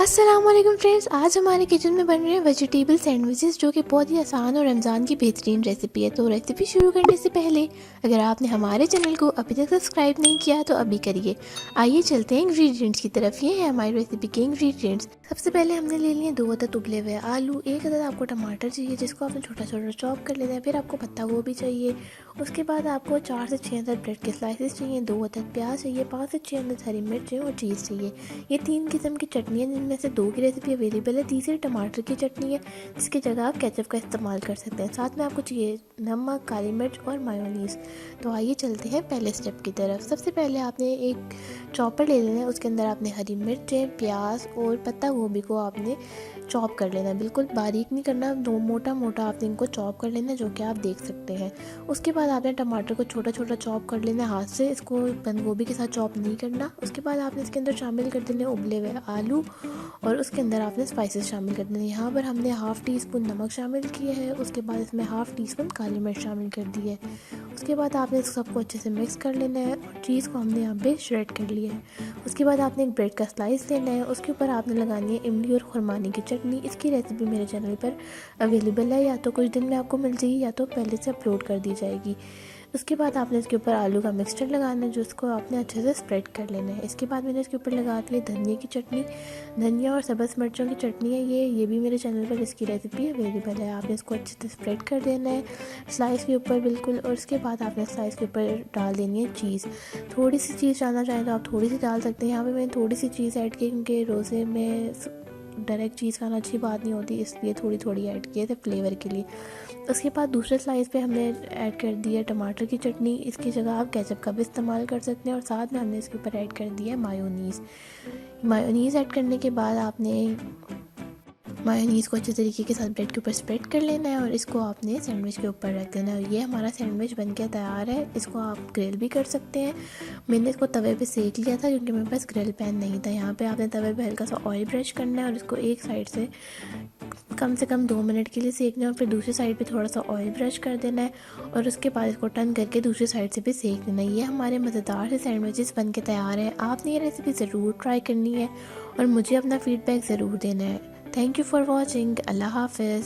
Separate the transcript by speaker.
Speaker 1: अस्सलामुअलैकुम फ्रेंड्स, आज हमारे किचन में बन रहे हैं वेजिटेबल सैंडविचेस जो कि बहुत ही आसान और रमज़ान की बेहतरीन रेसिपी है। तो रेसिपी शुरू करने से पहले अगर आपने हमारे चैनल को अभी तक सब्सक्राइब नहीं किया तो अभी करिए। आइए चलते हैं इंग्रेडिएंट्स की तरफ। ये है हमारी रेसिपी के इंग्रेडिएंट्स। सबसे पहले हमने ले लिए 2 अदद उबले हुए आलू, 1 अदद आपको टमाटर चाहिए जिसको आपने छोटा छोटा चॉप कर लेना है। फिर आपको पत्ता गोभी चाहिए। उसके बाद आपको 4 से 6 अदद ब्रेड के स्लाइसेस चाहिए, 2 अदद प्याज चाहिए, 5 से 6 अदद हरी मिर्चें और चीज़ चाहिए। ये 3 किस्म की चटनी है जिनमें से 2 की रेसिपी अवेलेबल है। तीसरी टमाटर की चटनी है जिसकी जगह आप केचप का इस्तेमाल कर सकते हैं। साथ में आपको चाहिए नमक, काली मिर्च और मायोनीज़। तो आइए चलते हैं पहले स्टेप की तरफ। सबसे पहले आपने एक चॉपर ले लेना है, उसके अंदर आपने हरी मिर्चें, प्याज और पत्ता गोभी को आपने चॉप कर लेना है। बिल्कुल बारीक नहीं करना, दो मोटा मोटा आपने इनको चॉप कर लेना है, जो कि आप देख सकते हैं। उसके बाद आपने टमाटर को छोटा छोटा चॉप कर लेना है हाथ से, इसको बंद गोभी के साथ चॉप नहीं करना। उसके बाद आपने इसके अंदर शामिल कर देने उबले हुए आलू और उसके अंदर आपने स्पाइसेस शामिल कर देने। यहाँ पर हमने हाफ़ टी स्पून नमक शामिल किया है। उसके बाद इसमें हाफ़ टी स्पून काली मिर्च शामिल कर दी है। उसके बाद आपने इस सबको अच्छे से मिक्स कर लेना है और चीज़ को हमने यहाँ पे श्रेड कर लिया है। उसके बाद आपने एक ब्रेड का स्लाइस लेना है, उसके ऊपर आपने लगानी है इमली और खुरमानी की चटनी। इसकी रेसिपी मेरे चैनल पर अवेलेबल है, या तो कुछ दिन में आपको मिल जाएगी या तो पहले से अपलोड कर दी जाएगी। उसके बाद आपने इसके ऊपर आलू का मिक्सचर लगाना है जो उसको आपने अच्छे से स्प्रेड कर लेना है। इसके बाद मैंने इसके ऊपर लगा दी है धनिया की चटनी। धनिया और सब्ज़ मिर्चों की चटनी है ये भी मेरे चैनल पर इसकी रेसिपी अवेलेबल है। आपने इसको अच्छे से स्प्रेड कर देना है स्लाइस के ऊपर बिल्कुल। और उसके बाद आपने स्लाइस के ऊपर डाल देनी है चीज़। थोड़ी सी चीज़ डालना चाहें तो आप थोड़ी सी डाल सकते हैं। यहाँ पर मैंने थोड़ी सी चीज़ ऐड की क्योंकि रोज़े में डायरेक्ट चीज़ खाना अच्छी बात नहीं होती, इसलिए थोड़ी थोड़ी ऐड किए थे फ्लेवर के लिए। उसके बाद दूसरे स्लाइस पे हमने ऐड कर दिया टमाटर की चटनी। इसकी जगह आप केचप का भी इस्तेमाल कर सकते हैं। और साथ में हमने इसके ऊपर ऐड कर दिया मायोनीज़। मायोनीज़ ऐड करने के बाद आपने मायोनीज़ को अच्छे तरीके के साथ ब्रेड के ऊपर स्प्रेड कर लेना है और इसको आपने सैंडविच के ऊपर रख देना है। ये हमारा सैंडविच बनके तैयार है। इसको आप ग्रिल भी कर सकते हैं। मैंने इसको तवे पे सेक लिया था क्योंकि मेरे पास ग्रिल पैन नहीं था। यहाँ पे आपने तवे पे हल्का सा ऑयल ब्रश करना है और इसको एक साइड से कम 2 मिनट के लिए सेकना है और फिर दूसरी साइड पे थोड़ा सा ऑयल ब्रश कर देना है और उसके बाद इसको टर्न करके दूसरी साइड से भी सेक देना है। ये हमारे मज़ेदार से सैंडविचेस बन के तैयार हैं। आपने ये रेसिपी ज़रूर ट्राई करनी है और मुझे अपना फ़ीडबैक ज़रूर देना है। Thank you for watching. अल्लाह हाफ़िज़।